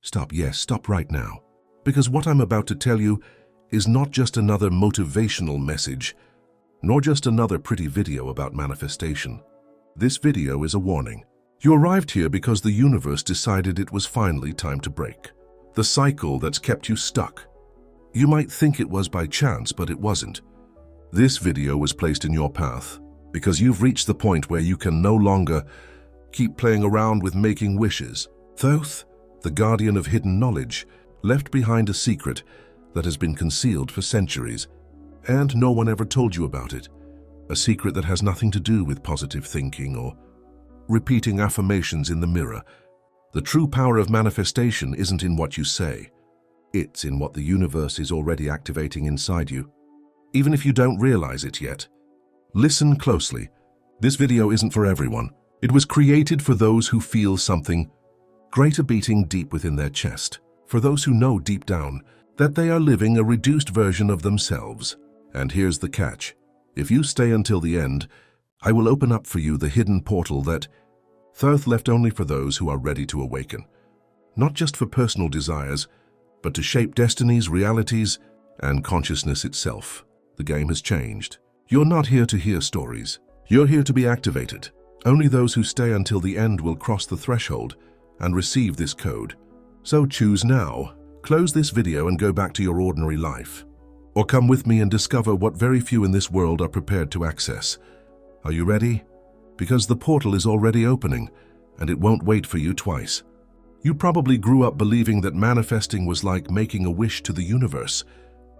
Stop, yes, stop right now. Because what I'm about to tell you is not just another motivational message, nor just another pretty video about manifestation. This video is a warning. You arrived here because the universe decided it was finally time to break the cycle that's kept you stuck. You might think it was by chance, but it wasn't. This video was placed in your path because you've reached the point where you can no longer keep playing around with making wishes. Thoth, the guardian of hidden knowledge, left behind a secret that has been concealed for centuries, and no one ever told you about it. A secret that has nothing to do with positive thinking or repeating affirmations in the mirror. The true power of manifestation isn't in what you say. It's in what the universe is already activating inside you, even if you don't realize it yet. Listen closely. This video isn't for everyone. It was created for those who feel something greater beating deep within their chest, for those who know deep down that they are living a reduced version of themselves. And here's the catch. If you stay until the end, I will open up for you the hidden portal that Thoth left only for those who are ready to awaken. Not just for personal desires, but to shape destinies, realities, and consciousness itself. The game has changed. You're not here to hear stories. You're here to be activated. Only those who stay until the end will cross the threshold and receive this code. So choose now. Close this video and go back to your ordinary life. Or come with me and discover what very few in this world are prepared to access. Are you ready? Because the portal is already opening, and it won't wait for you twice. You probably grew up believing that manifesting was like making a wish to the universe,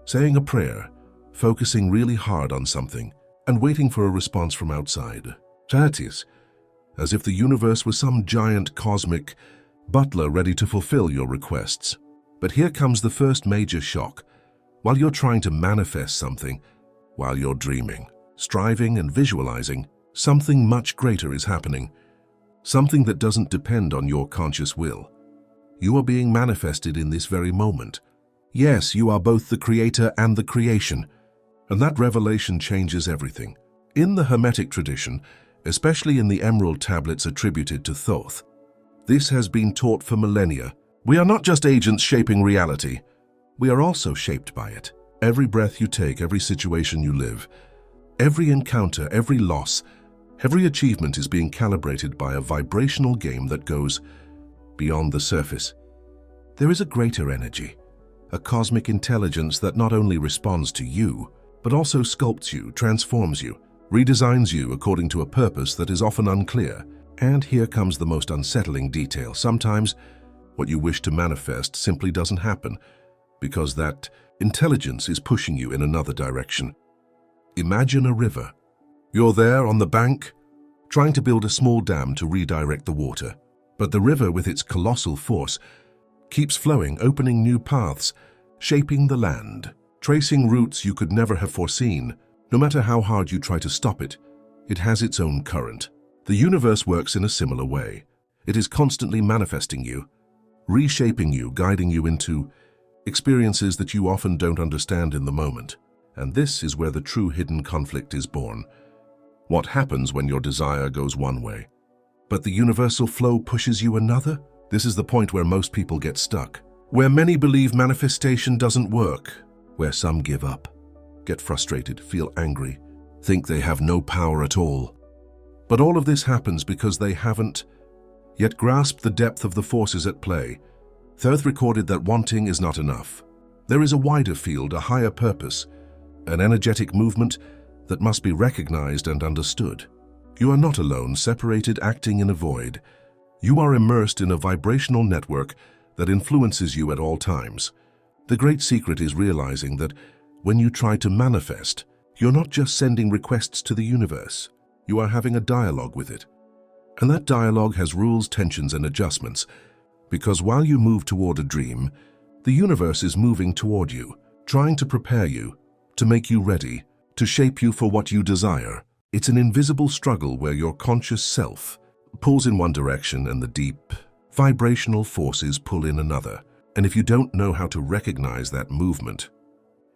saying a prayer, focusing really hard on something, and waiting for a response from outside. That is, as if the universe was some giant cosmic butler ready to fulfill your requests. But here comes the first major shock. While you're trying to manifest something, while you're dreaming, striving and visualizing, something much greater is happening. Something that doesn't depend on your conscious will. You are being manifested in this very moment. Yes, you are both the creator and the creation. And that revelation changes everything. In the Hermetic tradition, especially in the emerald tablets attributed to Thoth, this has been taught for millennia. We are not just agents shaping reality. We are also shaped by it. Every breath you take, every situation you live, every encounter, every loss, every achievement is being calibrated by a vibrational game that goes beyond the surface. There is a greater energy, a cosmic intelligence that not only responds to you, but also sculpts you, transforms you, redesigns you according to a purpose that is often unclear. And here comes the most unsettling detail. Sometimes what you wish to manifest simply doesn't happen because that intelligence is pushing you in another direction. Imagine a river. You're there on the bank, trying to build a small dam to redirect the water. But the river, with its colossal force, keeps flowing, opening new paths, shaping the land, tracing routes you could never have foreseen. No matter how hard you try to stop it, it has its own current. The universe works in a similar way. It is constantly manifesting you, reshaping you, guiding you into experiences that you often don't understand in the moment. And this is where the true hidden conflict is born. What happens when your desire goes one way, but the universal flow pushes you another? This is the point where most people get stuck, where many believe manifestation doesn't work, where some give up, get frustrated, feel angry, think they have no power at all. But all of this happens because they haven't yet grasped the depth of the forces at play. Thoth recorded that wanting is not enough. There is a wider field, a higher purpose, an energetic movement that must be recognized and understood. You are not alone, separated, acting in a void. You are immersed in a vibrational network that influences you at all times. The great secret is realizing that when you try to manifest, you're not just sending requests to the universe. You are having a dialogue with it. And that dialogue has rules, tensions, and adjustments. Because while you move toward a dream, the universe is moving toward you, trying to prepare you, to make you ready, to shape you for what you desire. It's an invisible struggle where your conscious self pulls in one direction and the deep, vibrational forces pull in another. And if you don't know how to recognize that movement,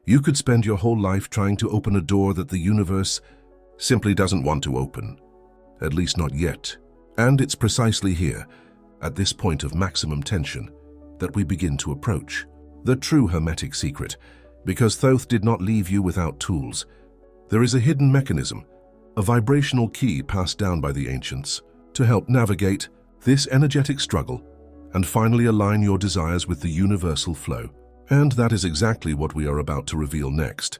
you could spend your whole life trying to open a door that the universe simply doesn't want to open. At least not yet. And it's precisely here, at this point of maximum tension, that we begin to approach. The true hermetic secret, because Thoth did not leave you without tools. There is a hidden mechanism, a vibrational key passed down by the ancients, to help navigate this energetic struggle and finally align your desires with the universal flow. And that is exactly what we are about to reveal next.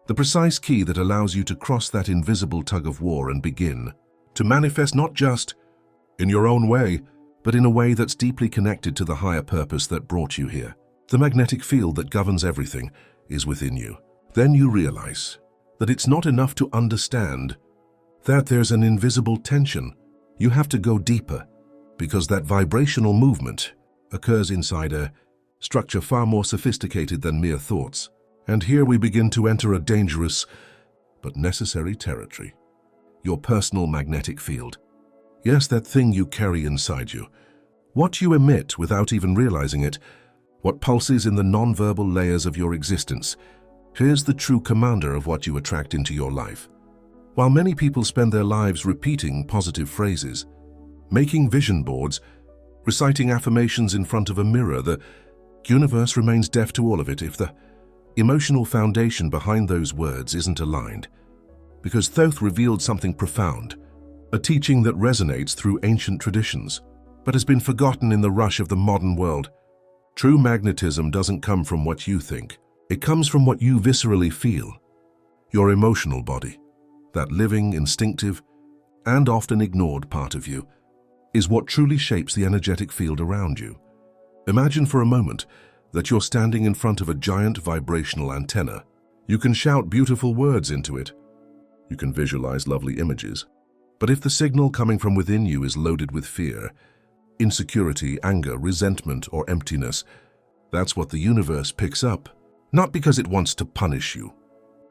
The precise key that allows you to cross that invisible tug-of-war and begin to manifest not just in your own way, but in a way that's deeply connected to the higher purpose that brought you here. The magnetic field that governs everything is within you. Then you realize that it's not enough to understand that there's an invisible tension. You have to go deeper, because that vibrational movement occurs inside a structure far more sophisticated than mere thoughts. And here we begin to enter a dangerous but necessary territory. Your personal magnetic field. Yes, that thing you carry inside you. What you emit without even realizing it, what pulses in the non-verbal layers of your existence. Here's the true commander of what you attract into your life. While many people spend their lives repeating positive phrases, making vision boards, reciting affirmations in front of a mirror, the universe remains deaf to all of it if the emotional foundation behind those words isn't aligned. Because Thoth revealed something profound, a teaching that resonates through ancient traditions, but has been forgotten in the rush of the modern world. True magnetism doesn't come from what you think. It comes from what you viscerally feel. Your emotional body, that living, instinctive, and often ignored part of you, is what truly shapes the energetic field around you. Imagine for a moment that you're standing in front of a giant vibrational antenna. You can shout beautiful words into it. You can visualize lovely images. But if the signal coming from within you is loaded with fear, insecurity, anger, resentment, or emptiness, that's what the universe picks up. Not because it wants to punish you,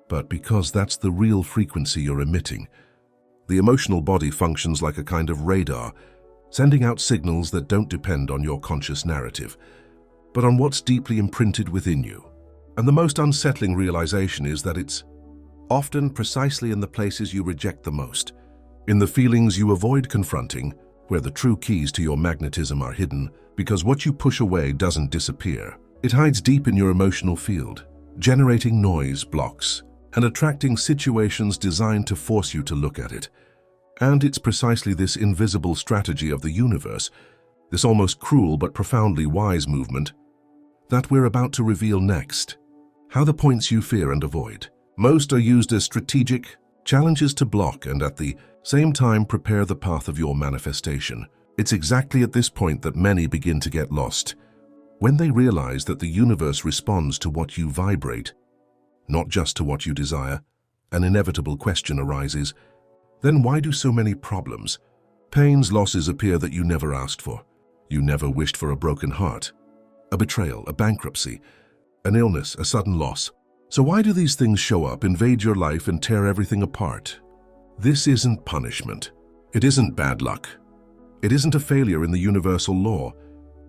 but because that's the real frequency you're emitting. The emotional body functions like a kind of radar, sending out signals that don't depend on your conscious narrative, but on what's deeply imprinted within you. And the most unsettling realization is that it's often precisely in the places you reject the most, in the feelings you avoid confronting, where the true keys to your magnetism are hidden, because what you push away doesn't disappear. It hides deep in your emotional field, generating noise blocks and attracting situations designed to force you to look at it. And it's precisely this invisible strategy of the universe, this almost cruel but profoundly wise movement, that we're about to reveal next. How the points you fear and avoid most are used as strategic challenges to block and at the same time prepare the path of your manifestation. It's exactly at this point that many begin to get lost, when they realize that the universe responds to what you vibrate, not just to what you desire. An inevitable question arises. Then why do so many problems, pains, losses appear that you never asked for? You never wished for a broken heart, a betrayal, a bankruptcy, an illness, a sudden loss. So why do these things show up, invade your life, and tear everything apart? This isn't punishment. It isn't bad luck. It isn't a failure in the universal law.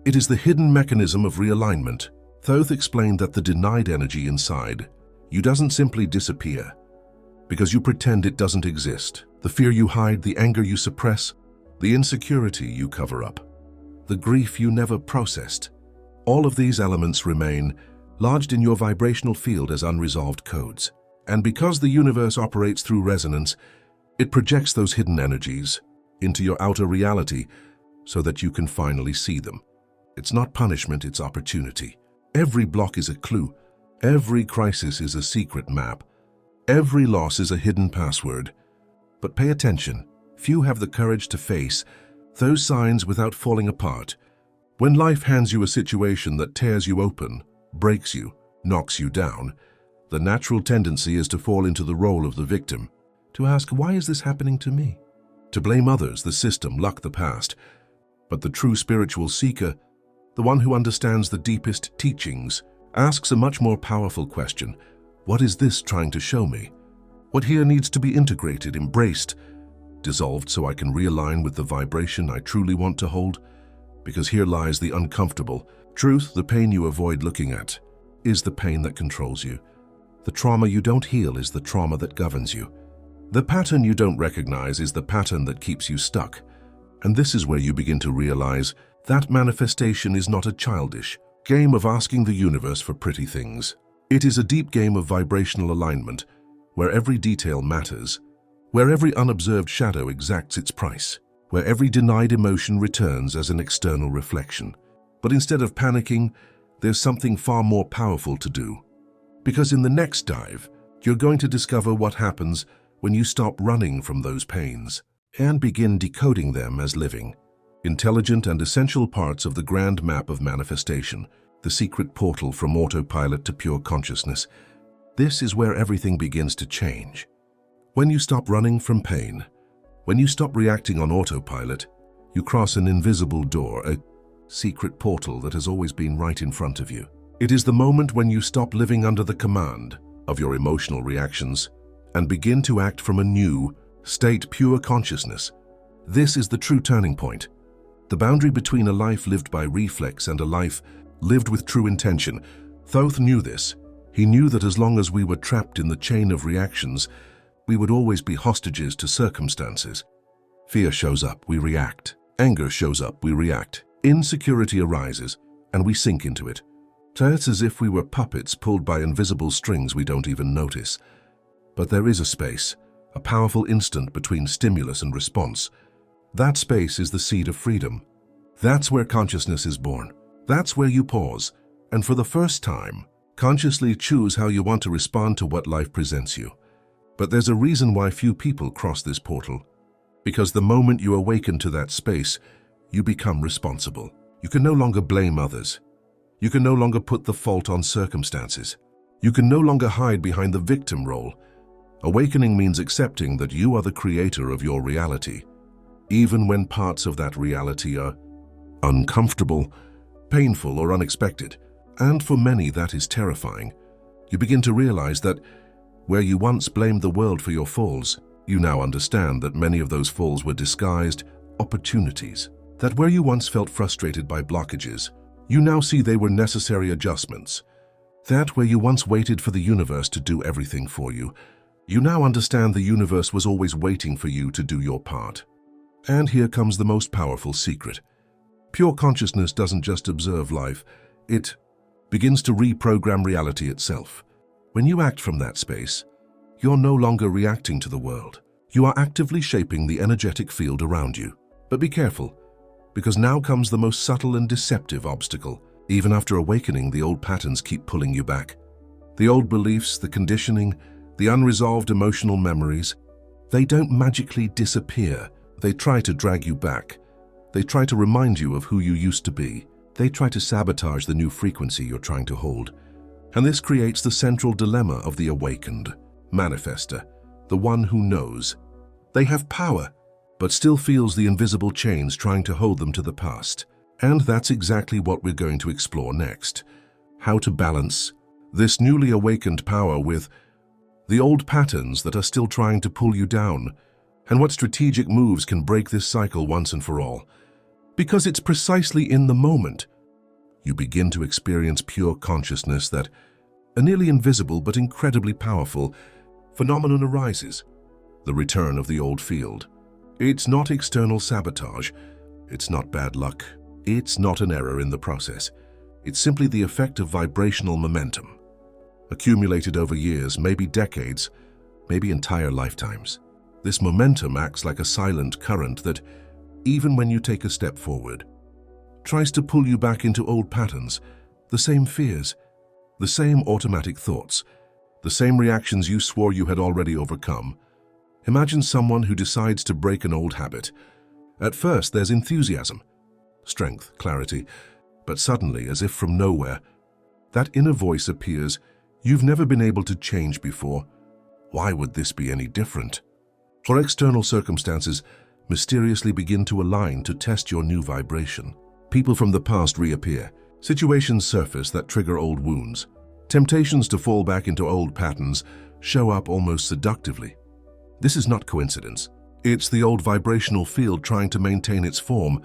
It is the hidden mechanism of realignment. Thoth explained that the denied energy inside you doesn't simply disappear because you pretend it doesn't exist. The fear you hide, the anger you suppress, the insecurity you cover up, the grief you never processed. All of these elements remain lodged in your vibrational field as unresolved codes. And because the universe operates through resonance, it projects those hidden energies into your outer reality so that you can finally see them. It's not punishment, it's opportunity. Every block is a clue. Every crisis is a secret map. Every loss is a hidden password. But pay attention. Few have the courage to face those signs without falling apart. When life hands you a situation that tears you open, breaks you, knocks you down, the natural tendency is to fall into the role of the victim, to ask, why is this happening to me? To blame others, the system, luck, the past. But the true spiritual seeker, the one who understands the deepest teachings, asks a much more powerful question. What is this trying to show me? What here needs to be integrated, embraced, dissolved so I can realign with the vibration I truly want to hold? Because here lies the uncomfortable truth. The pain you avoid looking at is the pain that controls you. The trauma you don't heal is the trauma that governs you. The pattern you don't recognize is the pattern that keeps you stuck. And this is where you begin to realize That manifestation is not a childish game of asking the universe for pretty things. It is a deep game of vibrational alignment, where every detail matters, where every unobserved shadow exacts its price, where every denied emotion returns as an external reflection. But instead of panicking, there's something far more powerful to do. Because in the next dive, you're going to discover what happens when you stop running from those pains and begin decoding them as living, intelligent and essential parts of the grand map of manifestation, the secret portal from autopilot to pure consciousness. This is where everything begins to change. When you stop running from pain, when you stop reacting on autopilot, you cross an invisible door, a secret portal that has always been right in front of you. It is the moment when you stop living under the command of your emotional reactions and begin to act from a new state, pure consciousness. This is the true turning point. The boundary between a life lived by reflex and a life lived with true intention. Thoth knew this. He knew that as long as we were trapped in the chain of reactions, we would always be hostages to circumstances. Fear shows up, we react. Anger shows up, we react. Insecurity arises, and we sink into it. It's as if we were puppets pulled by invisible strings we don't even notice. But there is a space, a powerful instant between stimulus and response. That space is the seed of freedom. That's where consciousness is born. That's where you pause, and for the first time, consciously choose how you want to respond to what life presents you. But there's a reason why few people cross this portal. Because the moment you awaken to that space, you become responsible. You can no longer blame others. You can no longer put the fault on circumstances. You can no longer hide behind the victim role. Awakening means accepting that you are the creator of your reality, even when parts of that reality are uncomfortable, painful, or unexpected. And for many, that is terrifying. You begin to realize that where you once blamed the world for your falls, you now understand that many of those falls were disguised opportunities. That where you once felt frustrated by blockages, you now see they were necessary adjustments. That where you once waited for the universe to do everything for you, you now understand the universe was always waiting for you to do your part. And here comes the most powerful secret. Pure consciousness doesn't just observe life, it begins to reprogram reality itself. When you act from that space, you're no longer reacting to the world. You are actively shaping the energetic field around you. But be careful, because now comes the most subtle and deceptive obstacle. Even after awakening, the old patterns keep pulling you back. The old beliefs, the conditioning, the unresolved emotional memories, they don't magically disappear. They try to drag you back. They try to remind you of who you used to be. They try to sabotage the new frequency you're trying to hold. And this creates the central dilemma of the awakened manifester, the one who knows. They have power, but still feels the invisible chains trying to hold them to the past. And that's exactly what we're going to explore next. How to balance this newly awakened power with the old patterns that are still trying to pull you down, and what strategic moves can break this cycle once and for all. Because it's precisely in the moment you begin to experience pure consciousness that a nearly invisible but incredibly powerful phenomenon arises, the return of the old field. It's not external sabotage, it's not bad luck, it's not an error in the process. It's simply the effect of vibrational momentum, accumulated over years, maybe decades, maybe entire lifetimes. This momentum acts like a silent current that, even when you take a step forward, tries to pull you back into old patterns, the same fears, the same automatic thoughts, the same reactions you swore you had already overcome. Imagine someone who decides to break an old habit. At first, there's enthusiasm, strength, clarity, but suddenly, as if from nowhere, that inner voice appears. You've never been able to change before. Why would this be any different? Or external circumstances mysteriously begin to align to test your new vibration. People from the past reappear. Situations surface that trigger old wounds. Temptations to fall back into old patterns show up almost seductively. This is not coincidence. It's the old vibrational field trying to maintain its form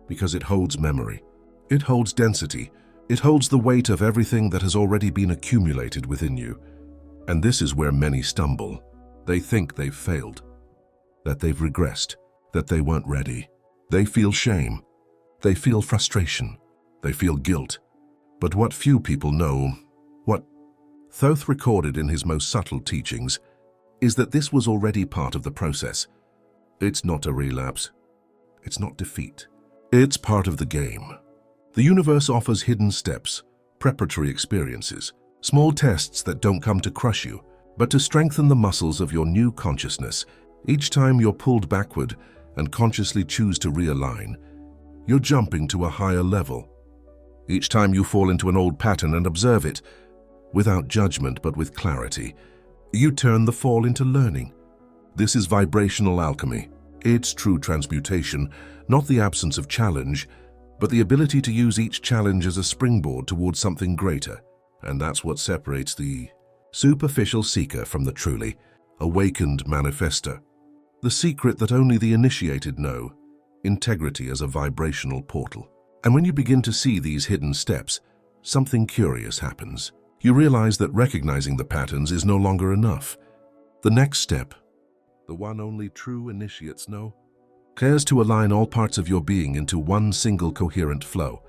because it holds memory. It holds density. It holds the weight of everything that has already been accumulated within you. And this is where many stumble. They think they've failed, that they've regressed, that they weren't ready. They feel shame. They feel frustration. They feel guilt. But what few people know, what Thoth recorded in his most subtle teachings, is that this was already part of the process. It's not a relapse. It's not defeat. It's part of the game. The universe offers hidden steps, preparatory experiences, small tests that don't come to crush you, but to strengthen the muscles of your new consciousness. Each time you're pulled backward and consciously choose to realign, you're jumping to a higher level. Each time you fall into an old pattern and observe it, without judgment but with clarity, you turn the fall into learning. This is vibrational alchemy. It's true transmutation, not the absence of challenge, but the ability to use each challenge as a springboard towards something greater. And that's what separates the superficial seeker from the truly awakened manifester. The secret that only the initiated know, integrity as a vibrational portal. And when you begin to see these hidden steps, something curious happens. You realize that recognizing the patterns is no longer enough. The next step, the one only true initiates know, cares to align all parts of your being into one single coherent flow.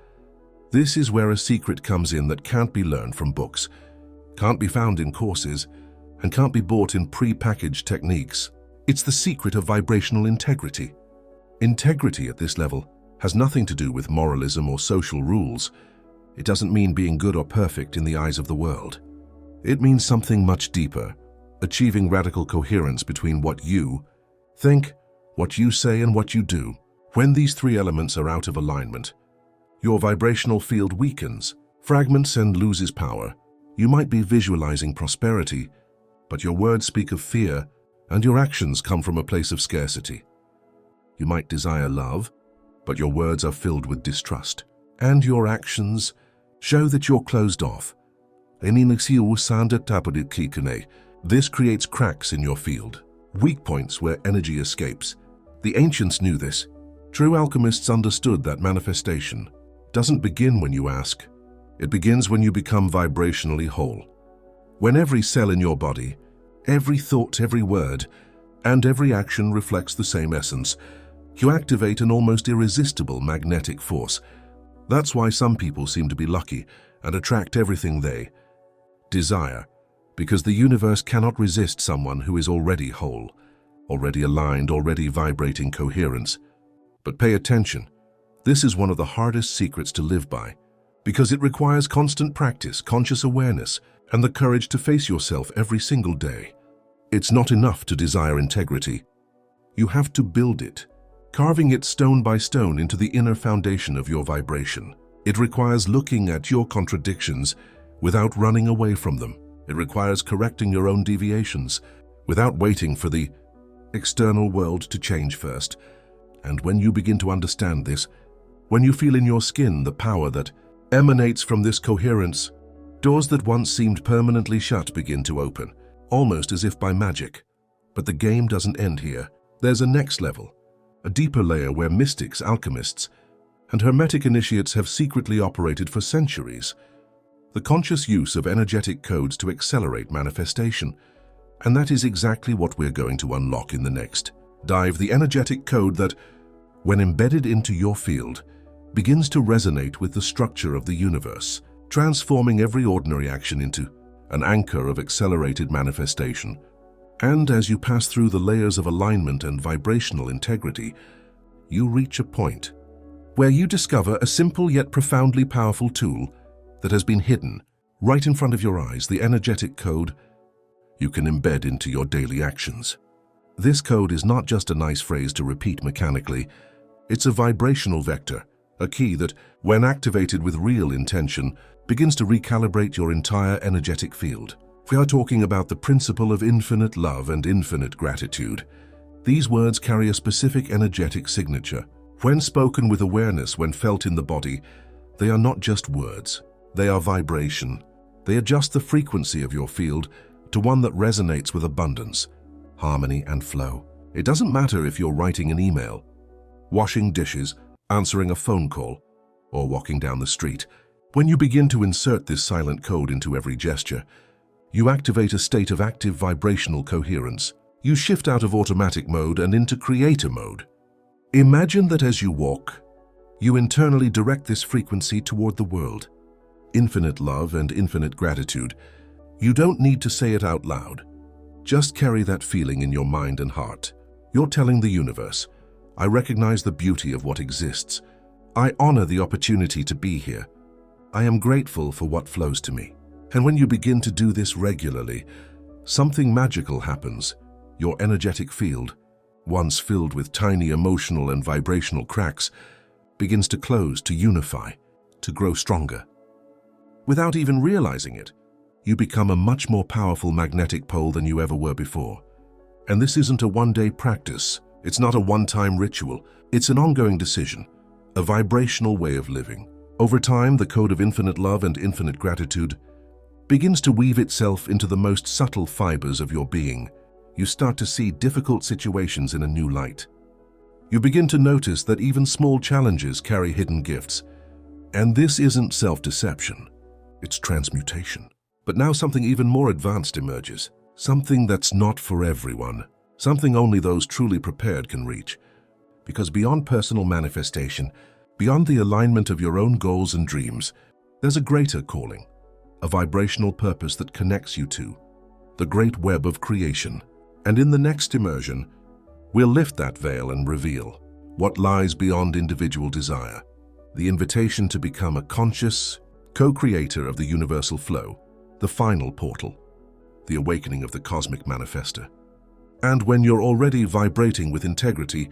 This is where a secret comes in that can't be learned from books, can't be found in courses, and can't be bought in pre-packaged techniques. It's the secret of vibrational integrity. Integrity at this level has nothing to do with moralism or social rules. It doesn't mean being good or perfect in the eyes of the world. It means something much deeper, achieving radical coherence between what you think, what you say, and what you do. When these three elements are out of alignment, your vibrational field weakens, fragments, and loses power. You might be visualizing prosperity, but your words speak of fear, and your actions come from a place of scarcity. You might desire love, but your words are filled with distrust, and your actions show that you're closed off. This creates cracks in your field, weak points where energy escapes. The ancients knew this. True alchemists understood that manifestation doesn't begin when you ask. It begins when you become vibrationally whole. When every cell in your body, every thought, every word, and every action reflects the same essence, you activate an almost irresistible magnetic force. That's why some people seem to be lucky and attract everything they desire, because the universe cannot resist someone who is already whole, already aligned, already vibrating coherence. But pay attention. This is one of the hardest secrets to live by, because it requires constant practice, conscious awareness, and the courage to face yourself every single day. It's not enough to desire integrity. You have to build it, carving it stone by stone into the inner foundation of your vibration. It requires looking at your contradictions without running away from them. It requires correcting your own deviations without waiting for the external world to change first. And when you begin to understand this, when you feel in your skin the power that emanates from this coherence, doors that once seemed permanently shut begin to open, almost as if by magic. But the game doesn't end here. There's a next level, a deeper layer where mystics, alchemists, and hermetic initiates have secretly operated for centuries. The conscious use of energetic codes to accelerate manifestation. And that is exactly what we're going to unlock in the next dive, the energetic code that, when embedded into your field, begins to resonate with the structure of the universe, transforming every ordinary action into an anchor of accelerated manifestation. And as you pass through the layers of alignment and vibrational integrity, you reach a point where you discover a simple yet profoundly powerful tool that has been hidden right in front of your eyes, the energetic code you can embed into your daily actions. This code is not just a nice phrase to repeat mechanically. It's a vibrational vector, a key that, when activated with real intention, begins to recalibrate your entire energetic field. We are talking about the principle of infinite love and infinite gratitude. These words carry a specific energetic signature. When spoken with awareness, when felt in the body, they are not just words. They are vibration. They adjust the frequency of your field to one that resonates with abundance, harmony, and flow. It doesn't matter if you're writing an email, washing dishes, answering a phone call, or walking down the street. When you begin to insert this silent code into every gesture, you activate a state of active vibrational coherence. You shift out of automatic mode and into creator mode. Imagine that as you walk, You internally direct this frequency toward the world. Infinite love and infinite gratitude. You don't need to say it out loud. Just carry that feeling in your mind and heart. You're telling the universe, I recognize the beauty of what exists. I honor the opportunity to be here. I am grateful for what flows to me. And when you begin to do this regularly, something magical happens. Your energetic field, once filled with tiny emotional and vibrational cracks, begins to close, to unify, to grow stronger. Without even realizing it, you become a much more powerful magnetic pole than you ever were before. And this isn't a one-day practice. It's not a one-time ritual. It's an ongoing decision, a vibrational way of living. Over time, the code of infinite love and infinite gratitude begins to weave itself into the most subtle fibers of your being. You start to see difficult situations in a new light. You begin to notice that even small challenges carry hidden gifts. And this isn't self-deception, it's transmutation. But now something even more advanced emerges. Something that's not for everyone. Something only those truly prepared can reach. Because beyond personal manifestation, beyond the alignment of your own goals and dreams, there's a greater calling, a vibrational purpose that connects you to the great web of creation. And in the next immersion, we'll lift that veil and reveal what lies beyond individual desire, the invitation to become a conscious co-creator of the universal flow, the final portal, the awakening of the cosmic manifester. And when you're already vibrating with integrity,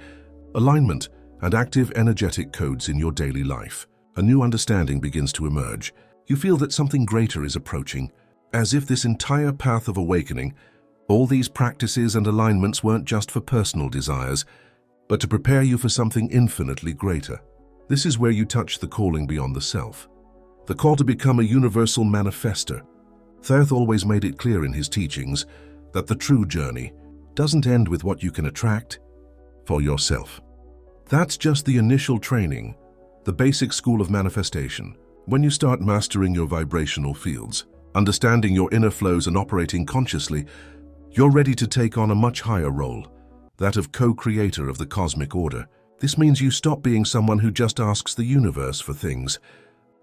alignment, and active energetic codes in your daily life, a new understanding begins to emerge. You feel that something greater is approaching, as if this entire path of awakening, all these practices and alignments weren't just for personal desires, but to prepare you for something infinitely greater. This is where you touch the calling beyond the self, the call to become a universal manifester. Thoth always made it clear in his teachings that the true journey doesn't end with what you can attract for yourself. That's just the initial training, the basic school of manifestation. When you start mastering your vibrational fields, understanding your inner flows and operating consciously, you're ready to take on a much higher role, that of co-creator of the cosmic order. This means you stop being someone who just asks the universe for things,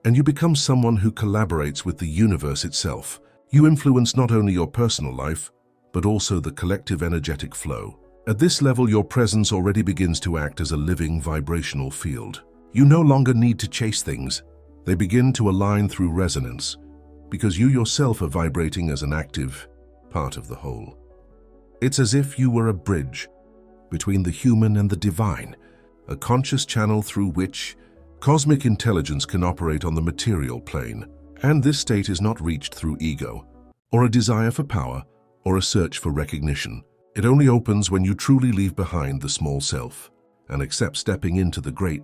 and you become someone who collaborates with the universe itself. You influence not only your personal life, but also the collective energetic flow. At this level, your presence already begins to act as a living vibrational field. You no longer need to chase things. They begin to align through resonance, because you yourself are vibrating as an active part of the whole. It's as if you were a bridge between the human and the divine, a conscious channel through which cosmic intelligence can operate on the material plane. And this state is not reached through ego, or a desire for power, or a search for recognition. It only opens when you truly leave behind the small self and accept stepping into the great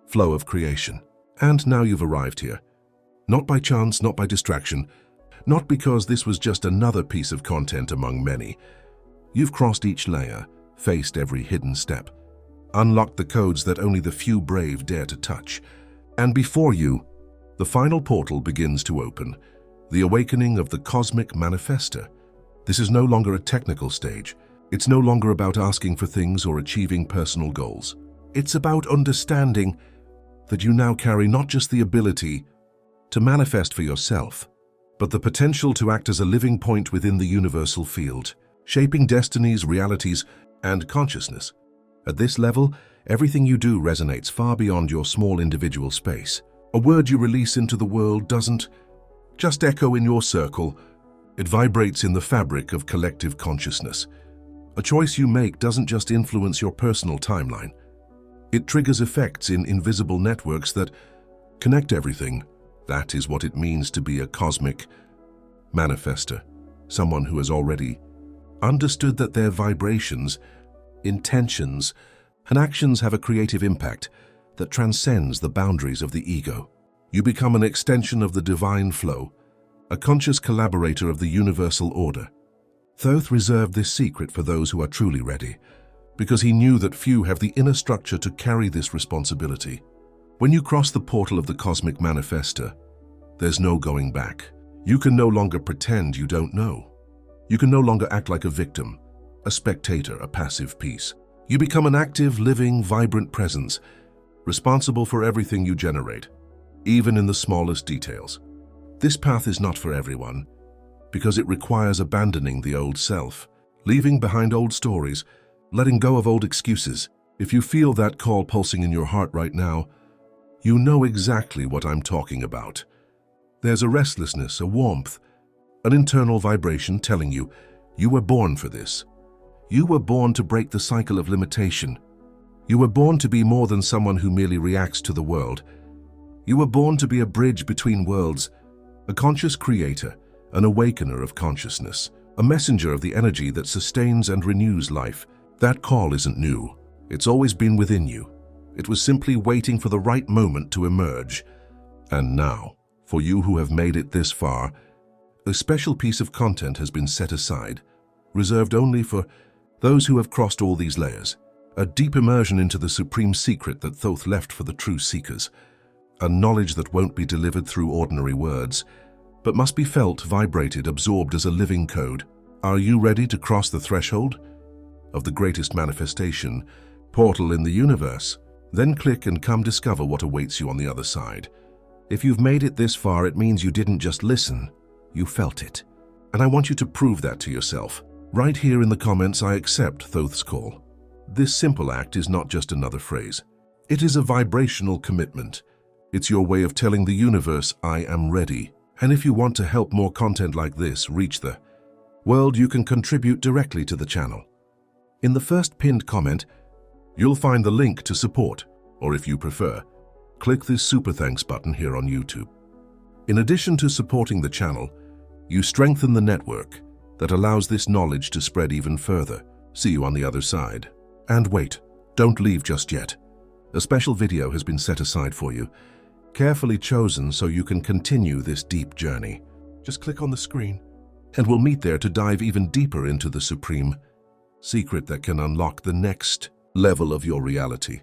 flow of creation. And now you've arrived here. Not by chance, not by distraction, not because this was just another piece of content among many. You've crossed each layer, faced every hidden step, unlocked the codes that only the few brave dare to touch. And before you, the final portal begins to open, the awakening of the cosmic manifester. This is no longer a technical stage. It's no longer about asking for things or achieving personal goals. It's about understanding that you now carry not just the ability to manifest for yourself, but the potential to act as a living point within the universal field, shaping destinies, realities, and consciousness. At this level, everything you do resonates far beyond your small individual space. A word you release into the world doesn't just echo in your circle. It vibrates in the fabric of collective consciousness. A choice you make doesn't just influence your personal timeline. It triggers effects in invisible networks that connect everything. That is what it means to be a cosmic manifester, someone who has already understood that their vibrations, intentions, and actions have a creative impact that transcends the boundaries of the ego. You become an extension of the divine flow, a conscious collaborator of the universal order. Thoth reserved this secret for those who are truly ready, because he knew that few have the inner structure to carry this responsibility. When you cross the portal of the cosmic manifester, there's no going back. You can no longer pretend you don't know. You can no longer act like a victim, a spectator, a passive piece. You become an active, living, vibrant presence, responsible for everything you generate, even in the smallest details. This path is not for everyone, because it requires abandoning the old self, leaving behind old stories, letting go of old excuses. If you feel that call pulsing in your heart right now, you know exactly what I'm talking about. There's a restlessness, a warmth, an internal vibration telling you, you were born for this. You were born to break the cycle of limitation. You were born to be more than someone who merely reacts to the world. You were born to be a bridge between worlds, a conscious creator, an awakener of consciousness, a messenger of the energy that sustains and renews life. That call isn't new. It's always been within you. It was simply waiting for the right moment to emerge. And now, for you who have made it this far, a special piece of content has been set aside, reserved only for those who have crossed all these layers. A deep immersion into the supreme secret that Thoth left for the true seekers. A knowledge that won't be delivered through ordinary words, but must be felt, vibrated, absorbed as a living code. Are you ready to cross the threshold of the greatest manifestation, portal in the universe? Then click and come discover what awaits you on the other side. If you've made it this far, it means you didn't just listen, you felt it. And I want you to prove that to yourself. Right here in the comments, I accept Thoth's call. This simple act is not just another phrase. It is a vibrational commitment. It's your way of telling the universe, I am ready. And if you want to help more content like this reach the world, you can contribute directly to the channel. In the first pinned comment, you'll find the link to support, or if you prefer, click this super thanks button here on YouTube. In addition to supporting the channel, you strengthen the network that allows this knowledge to spread even further. See you on the other side. And wait, don't leave just yet. A special video has been set aside for you, carefully chosen so you can continue this deep journey. Just click on the screen, and we'll meet there to dive even deeper into the supreme secret that can unlock the next level of your reality.